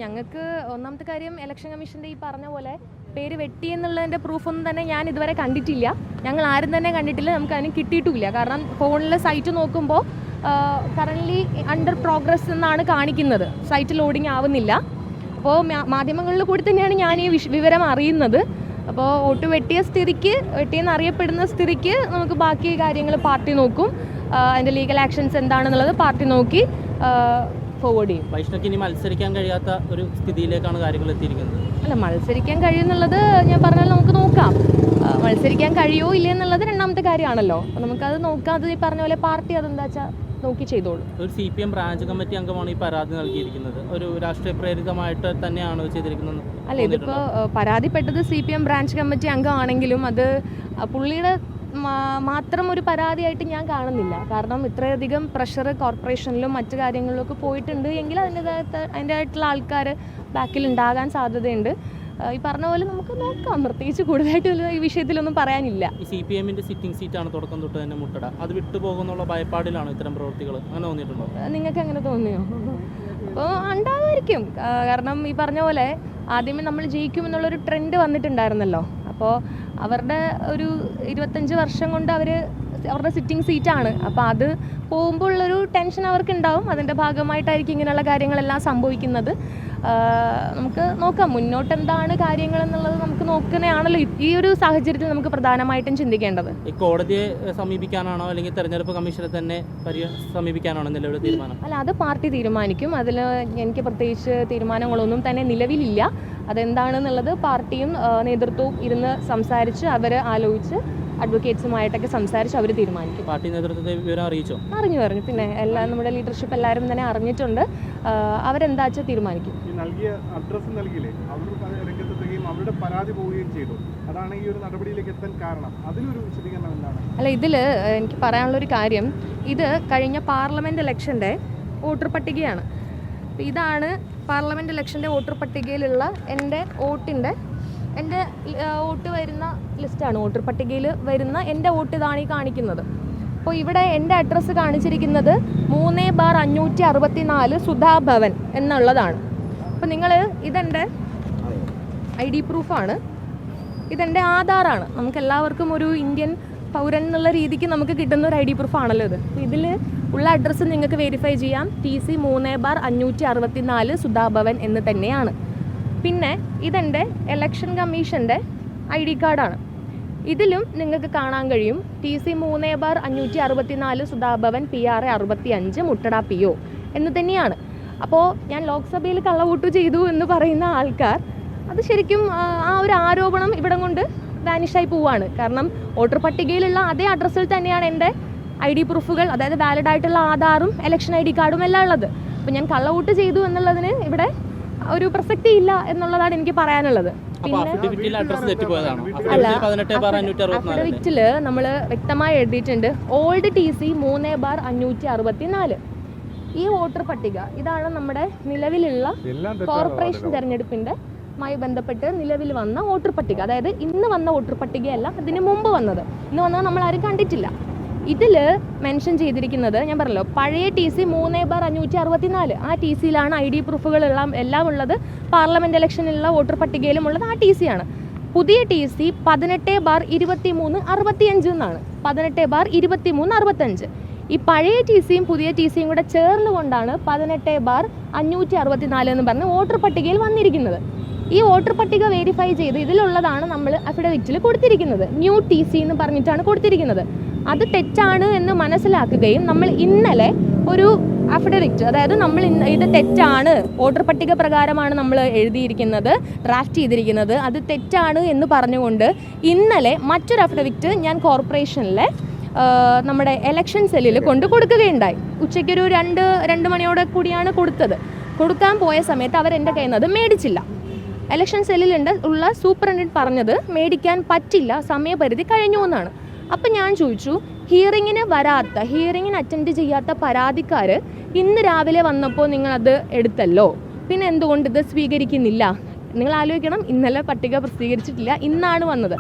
ഞങ്ങൾക്ക് ഒന്നാമത്തെ കാര്യം ഇലക്ഷൻ കമ്മീഷൻ്റെ ഈ പറഞ്ഞ പോലെ പേര് വെട്ടി എന്നുള്ളതിൻ്റെ പ്രൂഫൊന്നും തന്നെ ഞാൻ ഇതുവരെ കണ്ടിട്ടില്ല. ഞങ്ങൾ ആരും തന്നെ കണ്ടിട്ടില്ല, നമുക്ക് അതിന് കിട്ടിയിട്ടുമില്ല. കാരണം ഫോണിൽ സൈറ്റ് നോക്കുമ്പോൾ കറൻ്റ്ലി അണ്ടർ പ്രോഗ്രസ് എന്നാണ് കാണിക്കുന്നത്, സൈറ്റ് ലോഡിങ് ആവുന്നില്ല. അപ്പോൾ മാധ്യമങ്ങളിൽ കൂടി തന്നെയാണ് ഞാൻ ഈ വിവരം അറിയുന്നത്. അപ്പോൾ വോട്ട് വെട്ടിയെന്ന് അറിയപ്പെടുന്ന സ്ഥിതിക്ക് നമുക്ക് ബാക്കി കാര്യങ്ങൾ പാർട്ടി നോക്കും. അതിൻ്റെ ലീഗൽ ആക്ഷൻസ് എന്താണെന്നുള്ളത് പാർട്ടി നോക്കി ഫോർവേഡ് ചെയ്യും. വൈഷ്ണവിക്ക് ഇനി മത്സരിക്കാൻ കഴിയാത്ത ഒരു സ്ഥിതിയിലേക്കാണ് കാര്യങ്ങൾ എത്തിയിരിക്കുന്നത്. അല്ല, മത്സരിക്കാൻ കഴിയുമെന്നുള്ളത് ഞാൻ പറഞ്ഞാൽ നമുക്ക് നോക്കാം. മത്സരിക്കാൻ കഴിയുമോ ഇല്ല എന്നുള്ളത് രണ്ടാമത്തെ കാര്യമാണല്ലോ. അപ്പോൾ നമുക്കത് നോക്കാം. അത് ഈ പറഞ്ഞ പോലെ പാർട്ടി അതെന്താ വെച്ചാൽ നോക്കി ചെയ്തോളൂ. ഒരു CPM ബ്രാഞ്ച് കമ്മിറ്റി അംഗമാണ് ഈ പരാതി നൽകിയിരിക്കുന്നത്. ഒരു രാഷ്ട്രീയ പ്രേരിതമായിട്ട് തന്നെയാണ് ചെയ്തിരിക്കുന്നത്. അല്ല, ഇതിപ്പോൾ പരാതിപ്പെട്ടത് CPM ബ്രാഞ്ച് കമ്മിറ്റി അംഗമാണെങ്കിലും അത് പുള്ളിയുടെ മാത്രം ഒരു പരാതിയായിട്ട് ഞാൻ കാണുന്നില്ല. കാരണം ഇത്രയധികം പ്രഷർ കോർപ്പറേഷനിലും മറ്റു കാര്യങ്ങളിലൊക്കെ പോയിട്ടുണ്ട് എങ്കിൽ അതിൻ്റെതായിട്ടുള്ള ആൾക്കാർ ബാക്കിൽ ഉണ്ടാകാൻ സാധ്യതയുണ്ട്. ഈ പറഞ്ഞ പോലെ നമുക്ക് നോക്കാം. പ്രത്യേകിച്ച് കൂടുതലായിട്ട് ഈ വിഷയത്തിലൊന്നും പറയാനില്ല. ഈ CPMന്റെ സിറ്റിംഗ് സീറ്റാണ് തുടക്കം തൊട്ട് തന്നെ മുട്ടട. അത് വിട്ടുപോകുന്നുള്ള ഭയപ്പാടിലാണ് ഇത്തരം പ്രവൃത്തികൾ. അങ്ങനെ തോന്നിയിട്ടുണ്ടോ? നിങ്ങൾക്ക് അങ്ങനെ തോന്നിയോ? അപ്പോൾ ഉണ്ടാകുമായിരിക്കും. കാരണം ഈ പറഞ്ഞ പോലെ ആദ്യമേ നമ്മൾ ജയിക്കുമെന്നുള്ളൊരു ട്രെൻഡ് വന്നിട്ടുണ്ടായിരുന്നല്ലോ. അപ്പോൾ അവരുടെ ഒരു 25 വർഷം കൊണ്ട് അവരുടെ സിറ്റിംഗ് സീറ്റാണ്. അപ്പോൾ അത് പോകുമ്പോൾ ഉള്ളൊരു ടെൻഷൻ അവർക്ക് ഉണ്ടാവും. അതിൻ്റെ ഭാഗമായിട്ടായിരിക്കും ഇങ്ങനെയുള്ള കാര്യങ്ങളെല്ലാം സംഭവിക്കുന്നത്. നമുക്ക് നോക്കാം മുന്നോട്ട് എന്താണ് കാര്യങ്ങൾ എന്നുള്ളത്. നമുക്ക് നോക്കുന്നതാണല്ലോ ഈ ഒരു സാഹചര്യത്തിൽ നമുക്ക് പ്രധാനമായിട്ടും ചിന്തിക്കേണ്ടത്. ഈ കോടതിയെ സമീപിക്കാനാണോ അല്ലെങ്കിൽ തെരഞ്ഞെടുപ്പ് കമ്മീഷനെ തന്നെ സമീപിക്കാനാണോ നിലവിലെ തീരുമാനം? അല്ല, അത് പാർട്ടി തീരുമാനിക്കും. അതിൽ എനിക്ക് പ്രത്യേകിച്ച് തീരുമാനങ്ങളൊന്നും തന്നെ നിലവിലില്ല. അതെന്താണെന്നുള്ളത് പാർട്ടിയും നേതൃത്വവും ഇരുന്ന് സംസാരിച്ച് അവർ ആലോചിച്ച് അഡ്വക്കേറ്റ്സുമായിട്ടൊക്കെ സംസാരിച്ച് അവർ തീരുമാനിക്കും. പാർട്ടി നേതൃത്വത്തെ വിവരം അറിയിച്ചോ? അറിഞ്ഞു. പിന്നെ നമ്മുടെ ലീഡർഷിപ്പ് എല്ലാവരും തന്നെ അറിഞ്ഞിട്ടുണ്ട്. അവരെന്താ വെച്ചാൽ തീരുമാനിക്കും. നൽകിയ അഡ്രസ്സ് നൽകിയില്ലേ, അവരുടെ പരാതി പോവുകയും ചെയ്തു. അതാണ് ഈ ഒരു നടപടിയിലേക്ക് എത്താൻ കാരണം. അതിലൊരു വിശദീകരണം എന്താണ്? അല്ല, ഇതിൽ എനിക്ക് പറയാനുള്ളൊരു കാര്യം, ഇത് കഴിഞ്ഞ പാർലമെൻറ്റ് ഇലക്ഷൻ്റെ വോട്ടർ പട്ടികയാണ്. ഇതാണ് പാർലമെൻറ്റ് ഇലക്ഷൻ്റെ വോട്ടർ പട്ടികയിലുള്ള എൻ്റെ വോട്ട് വരുന്ന ലിസ്റ്റാണ്. വോട്ടർ പട്ടികയിൽ വരുന്ന എൻ്റെ വോട്ട് ഇതാണ് ഈ കാണിക്കുന്നത്. അപ്പോൾ ഇവിടെ എൻ്റെ അഡ്രസ്സ് കാണിച്ചിരിക്കുന്നത് 3/564 സുധാ ഭവൻ എന്നുള്ളതാണ്. അപ്പോൾ ഇതെൻ്റെ ID പ്രൂഫാണ്, ഇതെൻ്റെ ആധാറാണ്. നമുക്കെല്ലാവർക്കും ഒരു ഇന്ത്യൻ പൗരൻ എന്നുള്ള രീതിക്ക് നമുക്ക് കിട്ടുന്ന ഒരു ID പ്രൂഫാണല്ലോ ഇത്. ഇതിൽ ഉള്ള അഡ്രസ്സ് നിങ്ങൾക്ക് വെരിഫൈ ചെയ്യാം. TC 3/564 സുധാ ഭവൻ എന്ന് തന്നെയാണ്. പിന്നെ ഇതെൻ്റെ ഇലക്ഷൻ കമ്മീഷൻ്റെ ID കാർഡാണ്. ഇതിലും നിങ്ങൾക്ക് കാണാൻ കഴിയും TC 3/564 സുധാ ഭവൻ PRA 65 മുട്ടട PO എന്ന് തന്നെയാണ്. അപ്പോൾ ഞാൻ ലോക്സഭയിൽ കള്ളവോട്ട് ചെയ്തു എന്ന് പറയുന്ന ആൾക്കാർ അത് ശരിക്കും ആ ഒരു ആരോപണം ഇവിടെ കൊണ്ട് വാനിഷായി പോവുകയാണ്. കാരണം വോട്ടർ പട്ടികയിലുള്ള അതേ അഡ്രസ്സിൽ തന്നെയാണ് എൻ്റെ ID പ്രൂഫുകൾ, അതായത് വാലിഡ് ആയിട്ടുള്ള ആധാറും ഇലക്ഷൻ ID കാർഡും എല്ലാം ഉള്ളത്. അപ്പോൾ ഞാൻ കള്ളവോട്ട് ചെയ്തു എന്നുള്ളതിന് ഇവിടെ ഒരു പ്രസക്തി ഇല്ല എന്നുള്ളതാണ് എനിക്ക് പറയാനുള്ളത്. പിന്നെ അഫിഡവിറ്റിൽ നമ്മൾ വ്യക്തമായി എഴുതിയിട്ടുണ്ട് ഓൾഡ് TC 3/564. ഈ വോട്ടർ പട്ടിക ഇതാണ് നമ്മുടെ നിലവിലുള്ള കോർപ്പറേഷൻ തെരഞ്ഞെടുപ്പിൻ്റെ മായി ബന്ധപ്പെട്ട് നിലവിൽ വന്ന വോട്ടർ പട്ടിക. അതായത് ഇന്ന് വന്ന വോട്ടർ പട്ടികയല്ല, ഇതിന് മുമ്പ് വന്നത്. ഇന്ന് വന്നത് നമ്മൾ ആരും കണ്ടിട്ടില്ല. ഇതിൽ മെൻഷൻ ചെയ്തിരിക്കുന്നത് ഞാൻ പറഞ്ഞല്ലോ പഴയ TC 3/564. ആ TCയിലാണ് ID പ്രൂഫുകളെല്ലാം എല്ലാം ഉള്ളത്. പാർലമെൻറ്റ് ഇലക്ഷനിലുള്ള വോട്ടർ പട്ടികയിലും ഉള്ളത് ആ TC ആണ്. പുതിയ TC 18/2365 എന്നാണ്. 18/2365. ഈ പഴയ TCയും പുതിയ TCയും കൂടെ ചേർന്നുകൊണ്ടാണ് 18/564 എന്ന് പറഞ്ഞ് വോട്ടർ പട്ടികയിൽ വന്നിരിക്കുന്നത്. ഈ വോട്ടർ പട്ടിക വെരിഫൈ ചെയ്ത് ഇതിലുള്ളതാണ് നമ്മൾ അഫിഡവിറ്റിൽ കൊടുത്തിരിക്കുന്നത്. ന്യൂ TC എന്ന് പറഞ്ഞിട്ടാണ് കൊടുത്തിരിക്കുന്നത്. അത് തെറ്റാണ് എന്ന് മനസ്സിലാക്കുകയും നമ്മൾ ഇന്നലെ ഒരു അഫിഡവിറ്റ്, അതായത് നമ്മൾ ഇത് തെറ്റാണ്, വോട്ടർ പട്ടിക പ്രകാരമാണ് നമ്മൾ എഴുതിയിരിക്കുന്നത്, ഡ്രാഫ്റ്റ് ചെയ്തിരിക്കുന്നത്, അത് തെറ്റാണ് എന്ന് പറഞ്ഞുകൊണ്ട് ഇന്നലെ മറ്റൊരു അഫിഡവിറ്റ് ഞാൻ കോർപ്പറേഷനിലെ നമ്മുടെ ഇലക്ഷൻ സെല്ലിൽ കൊണ്ട് കൊടുക്കുകയുണ്ടായി. ഉച്ചയ്ക്കൊരു 2 മണിയോടെ കൂടിയാണ് കൊടുത്തത്. കൊടുക്കാൻ പോയ സമയത്ത് അവരെൻ്റെ കയ്യിൽ നിന്ന് അത് മേടിച്ചില്ല. ഇലക്ഷൻ സെല്ലിലുള്ള സൂപ്രണ്ടന്റ് പറഞ്ഞത് മേടിക്കാൻ പറ്റില്ല, സമയപരിധി കഴിഞ്ഞു എന്നാണ്. അപ്പം ഞാൻ ചോദിച്ചു, ഹിയറിങ്ങിന് അറ്റൻഡ് ചെയ്യാത്ത പരാതിക്കാർ ഇന്ന് രാവിലെ വന്നപ്പോൾ നിങ്ങളത് എടുത്തല്ലോ, പിന്നെ എന്തുകൊണ്ട് ഇത് സ്വീകരിക്കുന്നില്ല? നിങ്ങൾ ആലോചിക്കണം, ഇന്നലെ പട്ടിക പ്രസിദ്ധീകരിച്ചിട്ടില്ല, ഇന്നാണ് വന്നത്.